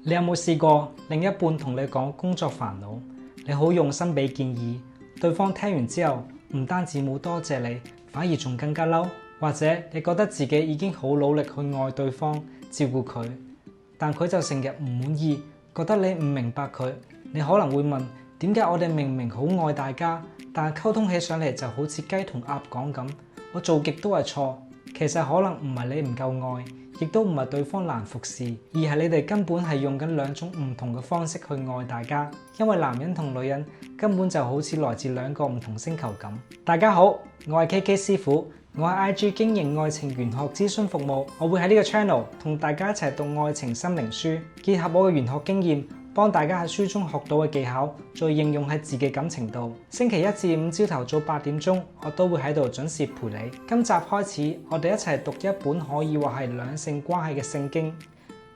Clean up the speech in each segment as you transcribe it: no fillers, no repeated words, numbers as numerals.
你有冇試過另一半同你講工作煩惱，你好用心俾建議，對方聽完之後唔單止冇多謝你，反而仲更加嬲？或者你覺得自己已經好努力去愛對方、照顧佢，但佢就成日唔滿意，覺得你唔明白佢。你可能會問，點解我哋明明好愛大家，但係溝通起上嚟就好似雞同鴨講咁，我做極都係錯。其實可能唔係你唔夠愛，亦都唔係對方難服侍，而係你哋根本係用緊兩種唔同嘅方式去愛大家。因為男人同女人根本就好似來自兩個唔同星球咁。大家好，我係 KK 師傅，我喺 IG 經營愛情玄學諮詢服務，我會喺呢個 channel 同大家一齊讀愛情心靈書，結合我嘅玄學經驗，幫大家喺書中學到嘅技巧，再應用喺自己感情度。星期一至五朝頭早8點鐘，我都會喺度準時陪你。今集開始，我哋一齊讀一本可以話係兩性關係嘅聖經。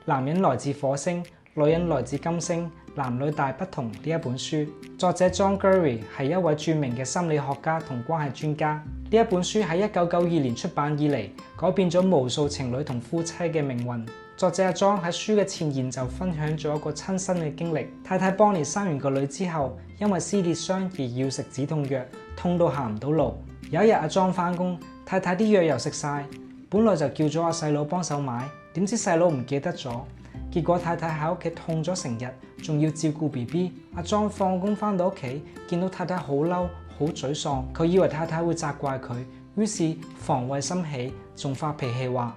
男人來自火星，女人來自金星，男女大不同呢一本書。作者 John Gurry 係一位著名嘅心理學家同關係專家。呢一本書喺1992年出版以嚟，改變咗無數情侶同夫妻嘅命運。作者阿 John 喺書嘅前言就分享咗一個親身嘅經歷。太太邦尼生完個女之後，因為撕裂傷而要食止痛藥，痛到行唔到路。有一日阿 John 翻工，太太啲藥又食晒，本來就叫咗阿細佬幫手買，點知細佬唔記得咗，結果太太喺屋企痛咗成日，仲要照顧 BB。阿 John 放工翻到屋企，見到太太好嬲、好沮喪，佢以為太太會責怪佢，於是防衛心起，仲發脾氣話：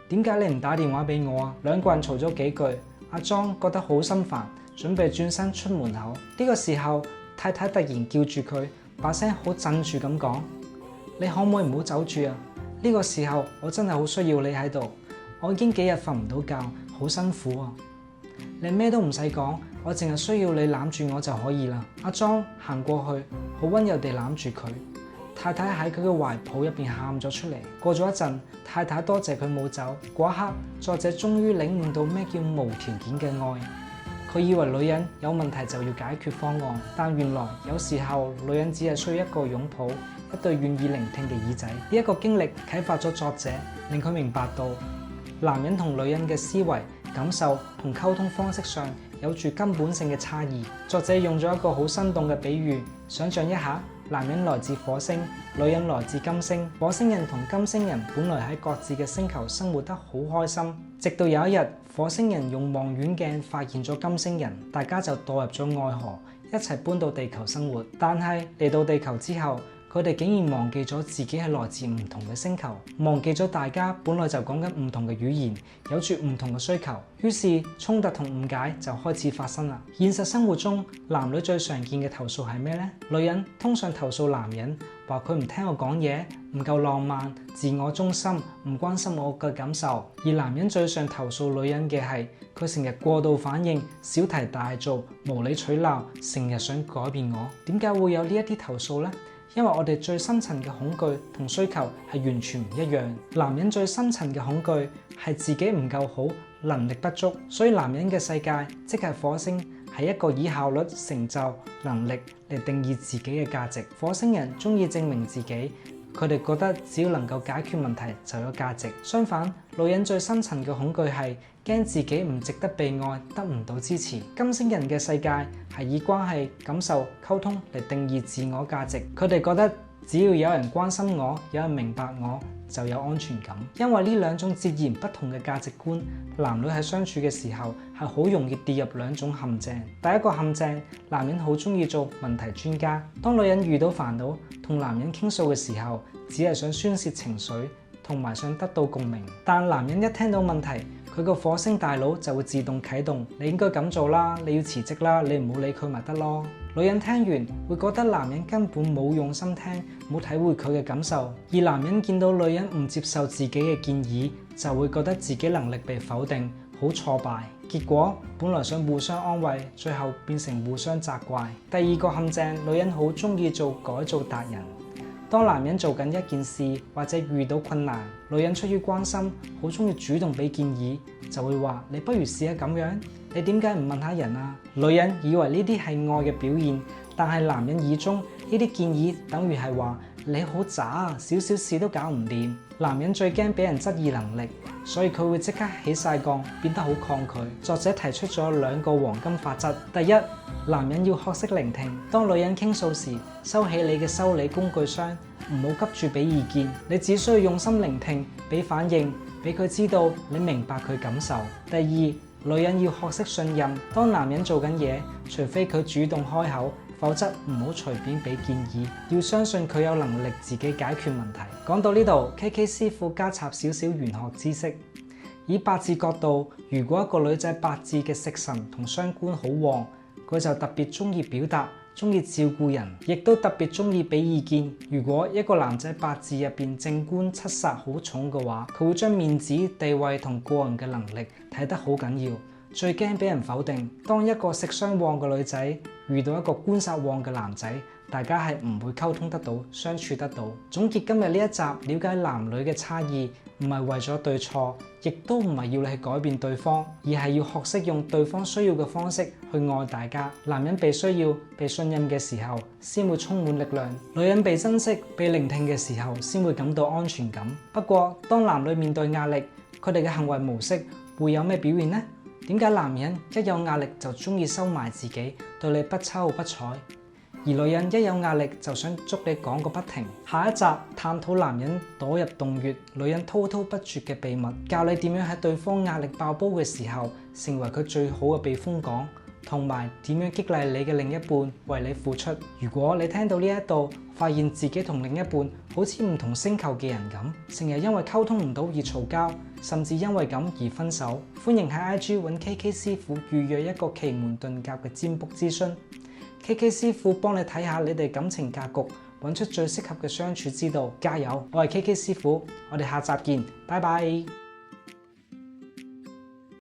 點解你唔打電話俾我啊？兩個人嘈咗幾句，阿 John 覺得好心煩，準備轉身出門口。呢個時候，太太突然叫住佢，把聲好震住咁講：你可唔可以唔好走住啊？呢個時候我真係好需要你喺度，我已經幾日瞓唔到覺，好辛苦啊！你咩都唔使講，我淨係需要你攬住我就可以啦。阿 John 行過去，好溫柔地攬住佢。太太喺佢嘅懷抱入邊喊咗出嚟。過咗一陣，太太多謝佢冇走。嗰一刻，作者終於領悟到咩叫無條件嘅愛。佢以為女人有問題就要解決方案，但原來有時候女人只係需要一個擁抱，一對願意聆聽嘅耳仔。呢一個經歷啟發咗作者，令佢明白到男人同女人嘅思維、感受同溝通方式上有住根本性嘅差異。作者用咗一個好生動嘅比喻，想象一下。男人來自火星，女人來自金星。火星人同金星人本來喺各自嘅星球生活得好開心，直到有一日，火星人用望遠鏡發現咗金星人，大家就墮入咗愛河，一齊搬到地球生活。但係嚟到地球之後，佢哋竟然忘記咗自己係來自唔同嘅星球，忘記咗大家本來就講緊唔同嘅語言，有住唔同嘅需求，於是衝突同誤解就開始發生啦。現實生活中，男女最常見嘅投訴係咩呢？女人通常投訴男人，話佢唔聽我講嘢，唔夠浪漫，自我中心，唔關心我嘅感受。而男人最常投訴女人嘅係佢成日過度反應，小題大做，無理取鬧，成日想改變我。點解會有呢一啲投訴呢？因為我哋最深層嘅恐懼同需求係完全唔一樣。男人最深層嘅恐懼係自己唔夠好，能力不足，所以男人嘅世界即係火星，係一個以效率、成就、能力嚟定義自己嘅價值。火星人中意證明自己，佢哋覺得只要能夠解決問題就有價值。相反，女人最深層嘅恐懼係驚自己唔值得被愛，得唔到支持。金星人嘅世界係以關係、感受、溝通嚟定義自我價值。佢哋覺得只要有人關心我，有人明白我，就有安全感。因為呢兩種截然不同嘅價值觀，男女喺相處嘅時候係好容易跌入兩種陷阱。第一個陷阱，男人好中意做問題專家。當女人遇到煩惱同男人傾訴嘅時候，只係想宣泄情緒同埋想得到共鳴。但男人一聽到問題，佢個火星大腦就會自動啟動，你應該咁做啦，你要辭職啦，你唔好理佢咪得咯。女人聽完會覺得男人根本冇用心聽，冇體會佢嘅感受。而男人見到女人唔接受自己嘅建議，就會覺得自己能力被否定，好挫敗。結果本來想互相安慰，最後變成互相責怪。第二個陷阱，女人好中意做改造達人。當男人做緊一件事或者遇到困難，女人出於關心，好中意主動俾建議，就會話：你不如試下咁樣，你點解唔問下人啊？女人以為呢啲係愛嘅表現，但係男人耳中呢啲建議等於係話你好渣啊，少少事都搞唔掂。男人最驚俾人質疑能力，所以佢會即刻起晒槓，變得好抗拒。作者提出咗2個黃金法則。第一，男人要學識聆聽。當女人傾訴時，收起你嘅修理工具箱，唔好急住俾意見。你只需要用心聆聽，俾反應，俾佢知道你明白佢感受。第二，女人要學識信任。當男人做緊嘢，除非佢主動開口，否則唔好隨便俾建議，要相信佢有能力自己解決問題。講到呢度，KK 師傅加插少少玄學知識。以八字角度，如果一個女仔八字嘅食神同傷官好旺，佢就特別中意表達，中意照顧人，亦都特別中意俾意見。如果一個男仔八字入邊正官七煞好重嘅話，佢會將面子、地位同個人嘅能力睇得好緊要，最驚俾人否定。當一個食傷旺嘅女仔遇到一個官煞旺嘅男仔，大家係唔會溝通得到、相處得到。總結今日呢一集，了解男女嘅差異，唔係為咗對錯，亦都唔係要你去改變對方，而係要學識用對方需要嘅方式去愛大家。男人被需要、被信任嘅時候，先會充滿力量；女人被珍惜、被聆聽嘅時候，先會感到安全感。不過，當男女面對壓力，佢哋嘅行為模式會有咩表現呢？點解男人一有壓力就中意收埋自己，對你不瞅不睬？而女人一有壓力就想捉你講個不停。下一集探討男人躲入洞穴，女人滔滔不絕嘅秘密，教你點樣喺對方壓力爆煲嘅時候，成為佢最好嘅避風港，同埋點樣激勵你嘅另一半為你付出。如果你聽到呢一度，發現自己同另一半好似唔同星球嘅人咁，成日因為溝通唔到而嘈交，甚至因為咁而分手，歡迎喺 IG 揾 KK 師傅預約一個奇門遁甲嘅占卜諮詢。KK 師傅幫你睇下你哋感情格局，揾出最適合嘅相處之道。加油！我係 KK 師傅，我哋下集見，拜拜。